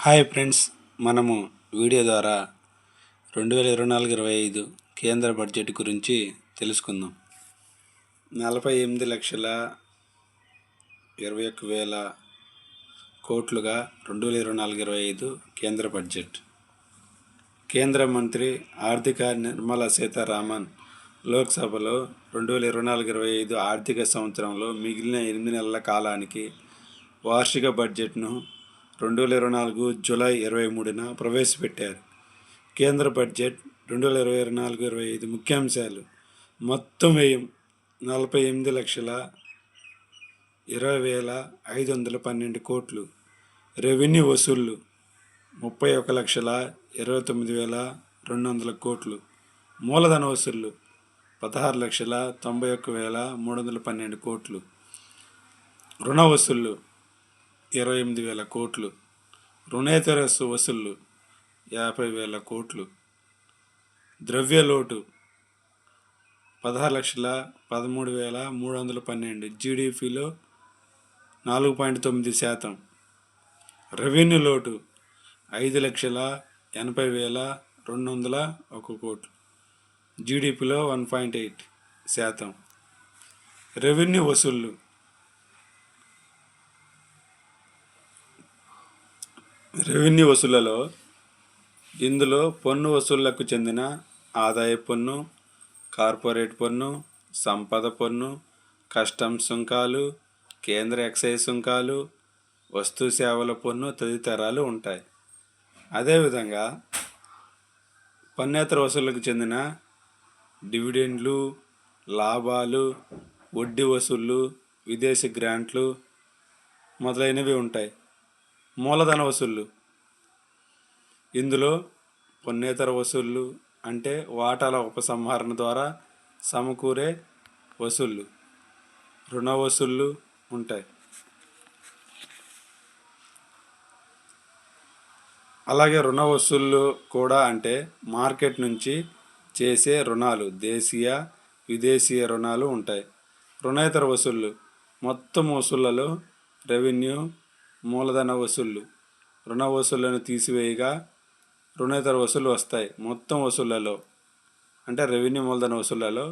Hi friends, మనము video ద్వారా 2024-25 కేంద్ర బడ్జెట్ గురించి తెలుసుకుందాం. 48,21,000 కోట్లుగా 2024-25 కేంద్ర బడ్జెట్. కేంద్ర మంత్రి ఆర్థిక నిర్మలా సీతారామన్ లోక్సభలో 2024-25 ఆర్థిక సంవత్సరంలో మిగిలిన 8 నెలల కాలానికి వార్షిక బడ్జెట్ను 2024 జూలై 23న ప్రవేశపెట్టారు. కేంద్ర బడ్జెట్ 2024-25 ముఖ్యాంశాలు: మొత్తం వ్యయం 48,20,512 కోట్లు, రెవెన్యూ వసూళ్లు 31,29,200 కోట్లు, మూలధన వసూళ్లు 16,91,312 కోట్లు, రుణ వసూళ్లు 28,000 కోట్లు, రుణేతర వసూళ్లు 50,000 కోట్లు, ద్రవ్యలోటు 16,13,312, జీడీపీలో 4.9%, రెవెన్యూ లోటు 5,80,201 కోట్లు, జీడీపీలో 1.8%. రెవెన్యూ వసూళ్లు వసూళ్లలో ఇందులో పన్ను వసూళ్లకు చెందిన ఆదాయ పన్ను, కార్పొరేట్ పన్ను, సంపద పన్ను, కస్టమ్స్ సుంకాలు, కేంద్ర ఎక్సైజ్ సుంకాలు, వస్తు సేవల పన్ను తదితరాలు ఉంటాయి. అదేవిధంగా పన్నేతర వసూళ్లకు చెందిన డివిడెండ్లు, లాభాలు, వడ్డీ వసూళ్లు, విదేశీ గ్రాంట్లు మొదలైనవి ఉంటాయి. మూలధన వసూళ్లు ఇందులో పన్నేతర వసూళ్లు అంటే వాటాల ఉపసంహరణ ద్వారా సమకూరే వసూళ్లు, రుణ వసూళ్లు ఉంటాయి. అలాగే రుణ వసూళ్లు కూడా అంటే మార్కెట్ నుంచి చేసే రుణాలు, దేశీయ విదేశీయ రుణాలు ఉంటాయి. రుణేతర వసూళ్లు మొత్తం వసూళ్లలో రెవెన్యూ, మూలధన వసూళ్లు, రుణ వసూళ్లను తీసివేయగా రుణేతర వసూళ్లు వస్తాయి. మొత్తం వసూళ్లలో అంటే రెవెన్యూ, మూలధన వసూళ్లలో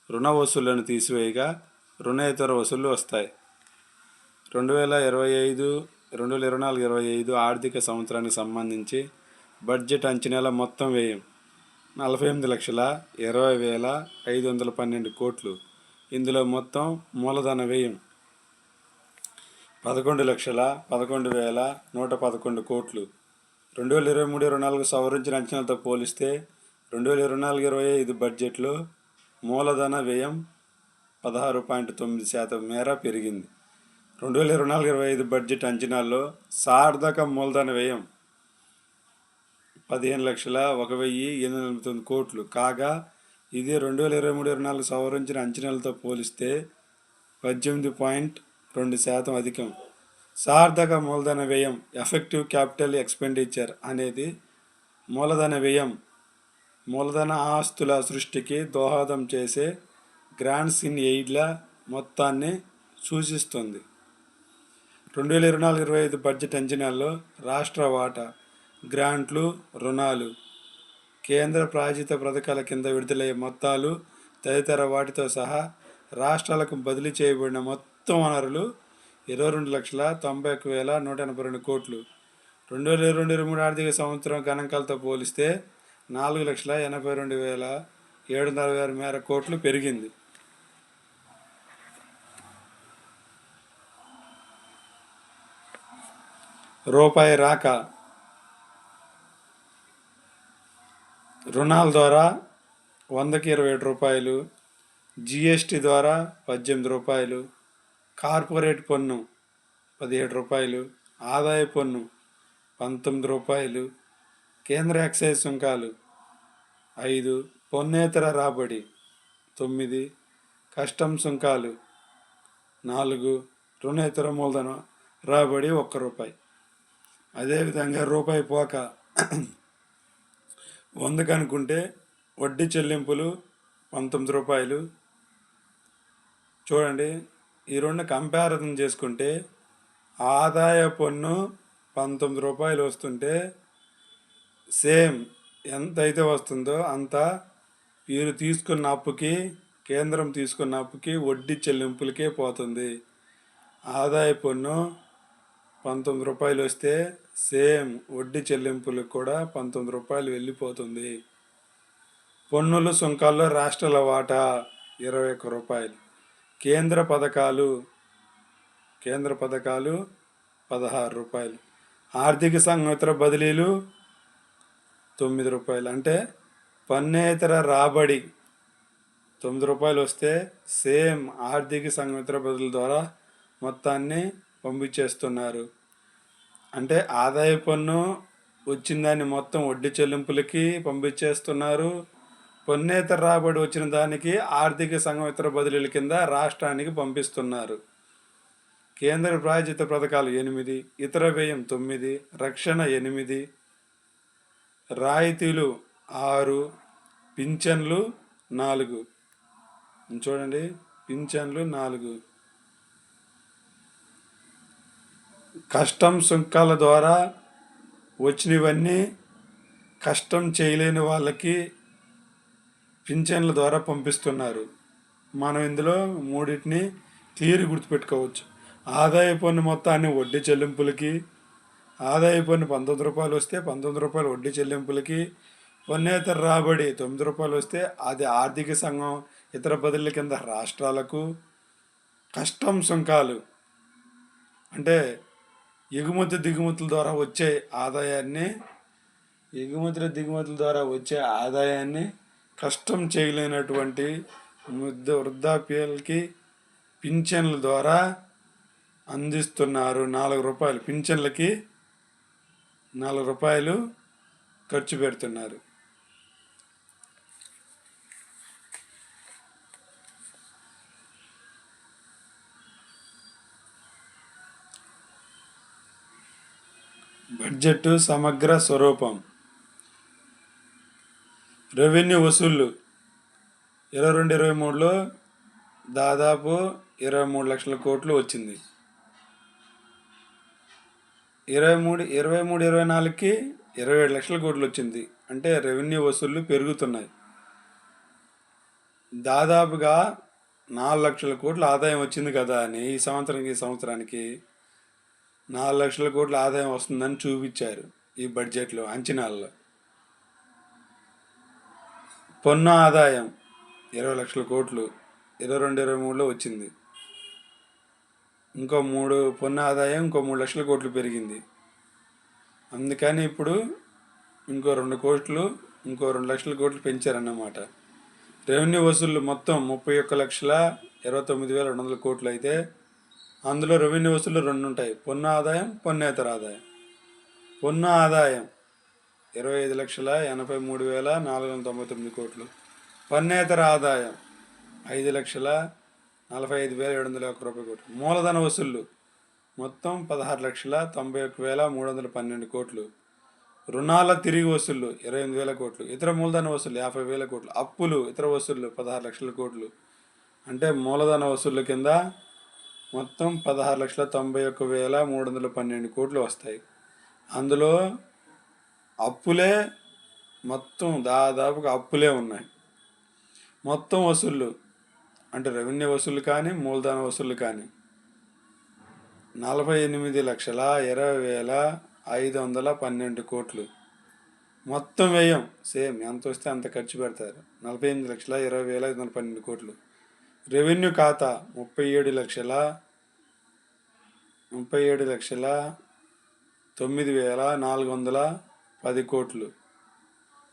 రుణ వసూళ్లను తీసివేయగా రుణేతర వసూళ్లు వస్తాయి. 2024-25 ఆర్థిక సంవత్సరానికి సంబంధించి బడ్జెట్ అంచనాల మొత్తం వ్యయం 48,20,512 కోట్లు. ఇందులో మొత్తం మూలధన వ్యయం 11,11,111 కోట్లు. 2023-24 సవరించిన అంచనాలతో పోలిస్తే 2024-25 బడ్జెట్లో మూలధన వ్యయం 16.9% మేర పెరిగింది. 2024-25 బడ్జెట్ అంచనాల్లో సార్థక మూలధన వ్యయం 15,01,889 కోట్లు కాగా ఇది 2023-24 సవరించిన అంచనాలతో పోలిస్తే 18.2% అధికం. సార్థక మూలధన వ్యయం ఎఫెక్టివ్ క్యాపిటల్ ఎక్స్పెండిచర్ అనేది మూలధన వ్యయం మూలధన ఆస్తుల సృష్టికి దోహదం చేసే గ్రాంట్స్ ఇన్ ఎయిడ్ల మొత్తాన్ని సూచిస్తుంది. 2024-25 బడ్జెట్ అంచనాల్లో రాష్ట్ర వాటా, గ్రాంట్లు, రుణాలు, కేంద్ర ప్రాయోజిత పథకాల కింద విడుదలయ్యే మొత్తాలు తదితర వాటితో సహా రాష్ట్రాలకు బదిలీ చేయబడిన మొత్తం వనరులు 22,91,182 కోట్లు. 2022-23 ఆర్థిక సంవత్సరం గణాంకాలతో పోలిస్తే 4,82,766 మేర కోట్లు పెరిగింది. రూపాయి రాక రుణాల ద్వారా 100కి 27 రూపాయలు, జిఎస్టీ ద్వారా 18 రూపాయలు, కార్పొరేట్ పన్ను 17 రూపాయలు, ఆదాయ పన్ను 19 రూపాయలు, కేంద్ర ఎక్సైజ్ సుంకాలు 5, పన్నేతర రాబడి 9, కస్టమ్స్ సుంకాలు 4, రుణేతర మూలధన రాబడి 1 రూపాయి. అదేవిధంగా రూపాయి పోక 100కి అనుకుంటే వడ్డీ చెల్లింపులు 19 రూపాయలు. చూడండి, ఈ రెండు కంపారిజన్ చేసుకుంటే ఆదాయ పన్ను రూ. 19 వస్తుంటే సేమ్ ఎంత అయితే వస్తుందో అంత వీరు తీసుకున్న అప్పుకి, కేంద్రం తీసుకున్న అప్పుకి వడ్డీ చెల్లింపులకే పోతుంది. ఆదాయ పన్ను రూ. 19 వస్తే సేమ్ వడ్డీ చెల్లింపులకు కూడా రూ. 19 వెళ్ళిపోతుంది. పన్నులు సుంకాల్లో రాష్ట్రాల వాటా రూ. 21. కేంద్ర పథకాలు రూ. 16. ఆర్థిక సంఘం ఇతర బదిలీలు రూ. 9. అంటే పన్నేతర రాబడి రూ. 9 వస్తే సేమ్ ఆర్థిక సంఘం ఇతర బదిలీల ద్వారా మొత్తాన్ని పంపించేస్తున్నారు. అంటే ఆదాయ పన్ను వచ్చిన మొత్తం వడ్డీ చెల్లింపులకి పంపించేస్తున్నారు. పన్నేతర రాబడి వచ్చిన దానికి ఆర్థిక సంఘం ఇతర బదిలీల కింద రాష్ట్రానికి పంపిస్తున్నారు. కేంద్ర ప్రాయోజిత పథకాలు 8, ఇతర వ్యయం 9, రక్షణ 8, రాయితీలు 6, పింఛన్లు 4. చూడండి, పింఛన్లు 4. కస్టమ్ సుంకాల ద్వారా వచ్చినవన్నీ కష్టం చేయలేని వాళ్ళకి పింఛన్ల ద్వారా పంపిస్తున్నారు. మనం ఇందులో మూడింటిని క్లియర్ గుర్తుపెట్టుకోవచ్చు. ఆదాయ పన్ను మొత్తాన్ని వడ్డీ చెల్లింపులకి, ఆదాయ పన్ను రూ. 19 వస్తే రూ. 19 వడ్డీ చెల్లింపులకి, పన్నేతర రాబడి రూ. 9 వస్తే అది ఆర్థిక సంఘం ఇతర బదిలీల కింద రాష్ట్రాలకు, కస్టమ్ సుంకాలు అంటే దిగుమతుల ద్వారా వచ్చే ఆదాయాన్ని కష్టం చేయలేనటువంటి వృద్ధాప్యాలకి పింఛన్ల ద్వారా అందిస్తున్నారు. రూ. 4 పింఛన్లకి రూ. 4 ఖర్చు పెడుతున్నారు. బడ్జెట్ సమగ్ర స్వరూపం. రెవెన్యూ వసూళ్లు 22-23లో దాదాపు 23 లక్షల కోట్లు వచ్చింది. 23-24కి 27 లక్షల కోట్లు వచ్చింది. అంటే రెవెన్యూ వసూళ్లు పెరుగుతున్నాయి. దాదాపుగా 4 లక్షల కోట్ల ఆదాయం వచ్చింది కదా అని ఈ సంవత్సరానికి 4 లక్షల కోట్ల ఆదాయం వస్తుందని చూపించారు ఈ బడ్జెట్లో అంచనాల్లో. పన్ను ఆదాయం 20 లక్షల కోట్లు 22-23లో వచ్చింది. పన్ను ఆదాయం ఇంకో 3 లక్షల కోట్లు పెరిగింది. అందుకని ఇప్పుడు ఇంకో 2 లక్షల కోట్లు పెంచారన్నమాట. రెవెన్యూ వసూళ్లు మొత్తం 31,29,200 కోట్లు అయితే అందులో రెవెన్యూ వసూళ్లు 2 ఉంటాయి: పన్ను ఆదాయం, పన్నేతర ఆదాయం. పన్ను ఆదాయం 25,83,499 కోట్లు. పన్నేతర ఆదాయం 5,45,701 కోట్లు. మూలధన వసూళ్లు మొత్తం 16,91,312 కోట్లు. రుణాల తిరిగి వసూళ్లు 28,000 కోట్లు. ఇతర మూలధన వసూళ్లు 50,000 కోట్లు. అప్పులు ఇతర వసూళ్లు 16 లక్షల కోట్లు. అంటే మూలధన వసూళ్ల కింద మొత్తం 16,91,312 కోట్లు వస్తాయి. అందులో అప్పులే మొత్తం దాదాపుగా అప్పులే ఉన్నాయి. మొత్తం వసూళ్ళు అంటే రెవెన్యూ వసూళ్ళు కానీ మూలధన వసూళ్ళు కానీ 48,20,512 కోట్లు. మొత్తం వ్యయం సేమ్ ఎంత వస్తే అంత ఖర్చు పెడతారు. 48,20,512 కోట్లు. రెవెన్యూ ఖాతా 37,09,410 కోట్లు.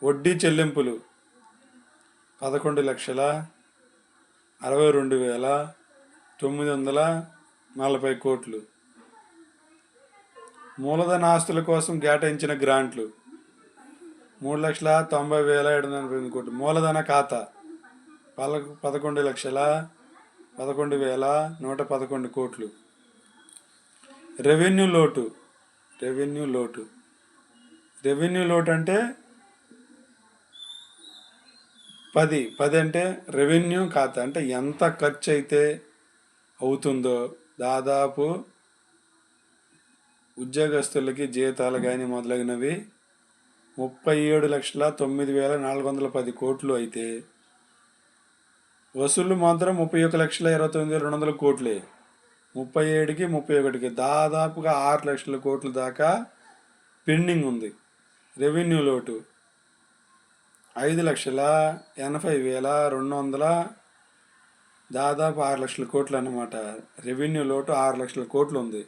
వడ్డీ చెల్లింపులు 11,62,940 కోట్లు. మూలధన ఆస్తుల కోసం కేటాయించిన గ్రాంట్లు 3,90,780 కోట్లు. మూలధన ఖాతా 11,11,111 కోట్లు. రెవెన్యూ లోటు అంటే 10 అంటే రెవెన్యూ ఖాతా అంటే ఎంత ఖర్చు అయితే అవుతుందో దాదాపు ఉద్యోగస్తులకి జీతాలు కానీ మొదలైనవి 37,09,410 కోట్లు అయితే వసూళ్లు మాత్రం 31,29,200 కోట్లే. 37కి 31కి దాదాపుగా 6 లక్షల కోట్ల దాకా పెండింగ్ ఉంది. రెవెన్యూ లోటు 5,80,200, దాదాపు 6 లక్షల కోట్లు అన్నమాట. రెవెన్యూ లోటు 6 లక్షల కోట్లు ఉంది.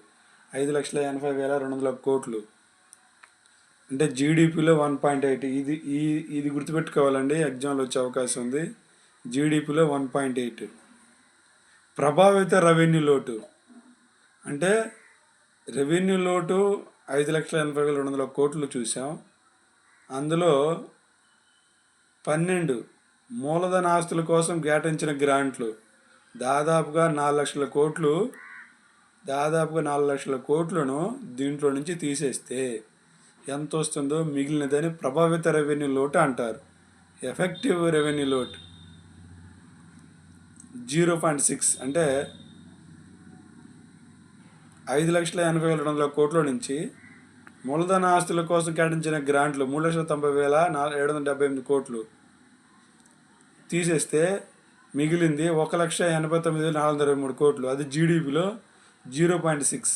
5,80,200 కోట్లు అంటే జీడిపిలో 1.8. ఇది గుర్తుపెట్టుకోవాలండి, ఎగ్జామ్లో వచ్చే అవకాశం ఉంది. జీడిపిలో 1.8. ప్రభావిత రెవెన్యూ లోటు అంటే రెవెన్యూ లోటు 5,80,200 కోట్లు చూసాం. అందులో 12 మూలధన ఆస్తుల కోసం కేటాయించిన గ్రాంట్లు దాదాపుగా 4 లక్షల కోట్లు. దాదాపుగా 4 లక్షల కోట్లను దీంట్లో నుంచి తీసేస్తే ఎంత వస్తుందో మిగిలినదని ప్రభావిత రెవెన్యూ లోటు అంటారు. ఎఫెక్టివ్ రెవెన్యూ లోటు 0.6 అంటే 5,80,200 కోట్ల నుంచి మూలధన ఆస్తుల కోసం కేటాయించిన గ్రాంట్లు 3,90,778 కోట్లు తీసేస్తే మిగిలింది 1,89,423 కోట్లు. అది జీడిపిలో 0.6.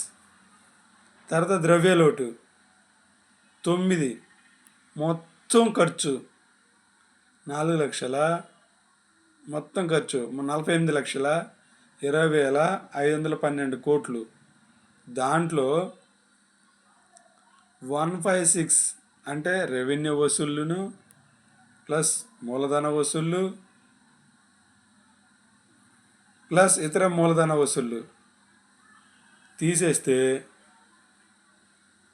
తర్వాత ద్రవ్యలోటు 9. మొత్తం ఖర్చు 4 లక్షల, మొత్తం ఖర్చు 48,20,512 కోట్లు. దాంట్లో 156 అంటే రెవెన్యూ వసూళ్ళును ప్లస్ మూలధన వసూళ్ళు ప్లస్ ఇతర మూలధన వసూళ్ళు తీసేస్తే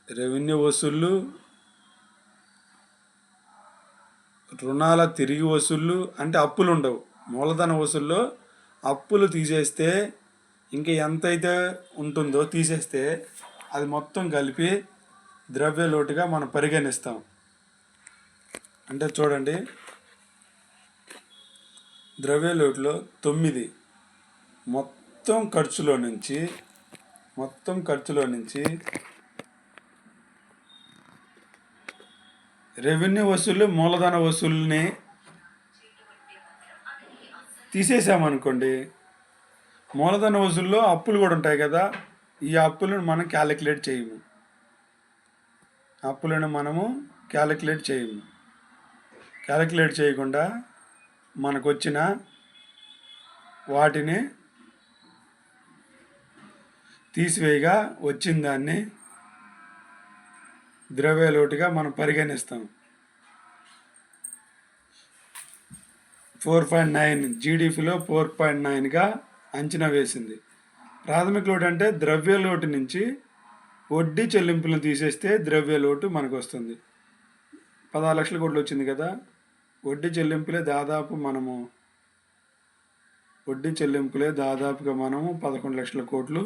రెవెన్యూ వసూళ్ళు, రుణాల తిరిగి వసూళ్ళు అంటే అప్పులు ఉండవు. మూలధన వసూల్లో అప్పులు తీసేస్తే ఇంకా ఎంతైతే ఉంటుందో తీసేస్తే అది మొత్తం కలిపి ద్రవ్య లోటుగా మనం పరిగణిస్తాం. అంటే చూడండి, ద్రవ్య లోటులో 9 మొత్తం ఖర్చులో నుంచి రెవెన్యూ వసూళ్ళు, మూలధన వసూళ్ళని తీసేసామనుకోండి, మూలధన వసూల్లో అప్పులు కూడా ఉంటాయి కదా, ఈ అప్పులను మనం క్యాలిక్యులేట్ చేయము. క్యాలిక్యులేట్ చేయకుండా మనకు వచ్చిన వాటిని తీసివేయగా వచ్చిన దాన్ని ద్రవ్య లోటుగా మనం పరిగణిస్తాం. 4.9 జీడిపిలో 4.9గా అంచనా వేసింది. ప్రాథమిక లోటు అంటే ద్రవ్య లోటు నుంచి వడ్డీ చెల్లింపులను తీసేస్తే ద్రవ్య లోటు మనకు వస్తుంది. 16 లక్షల కోట్లు వచ్చింది కదా, వడ్డీ చెల్లింపులే దాదాపుగా మనము 11 లక్షల కోట్లు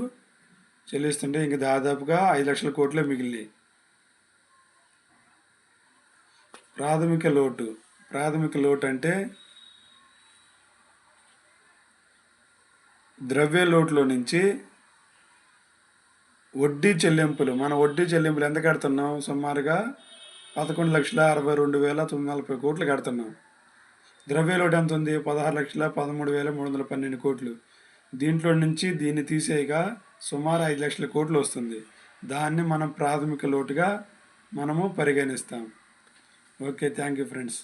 చెల్లిస్తుంటే ఇంక దాదాపుగా 5 లక్షల కోట్లే మిగిలినాయి. ప్రాథమిక లోటు అంటే ద్రవ్య లోటులో నుంచి వడ్డీ చెల్లింపులు, ఎంత కడుతున్నాం? సుమారుగా 11,62,940 కోట్లు కడుతున్నాం. ద్రవ్య లోటు ఎంత ఉంది? 16,13,312 కోట్లు. దీంట్లో నుంచి దీన్ని తీసేయగా సుమారు 5 లక్షల కోట్లు వస్తుంది. దాన్ని మనం ప్రాథమిక లోటుగా మనము పరిగణిస్తాం. Okay, thank you friends.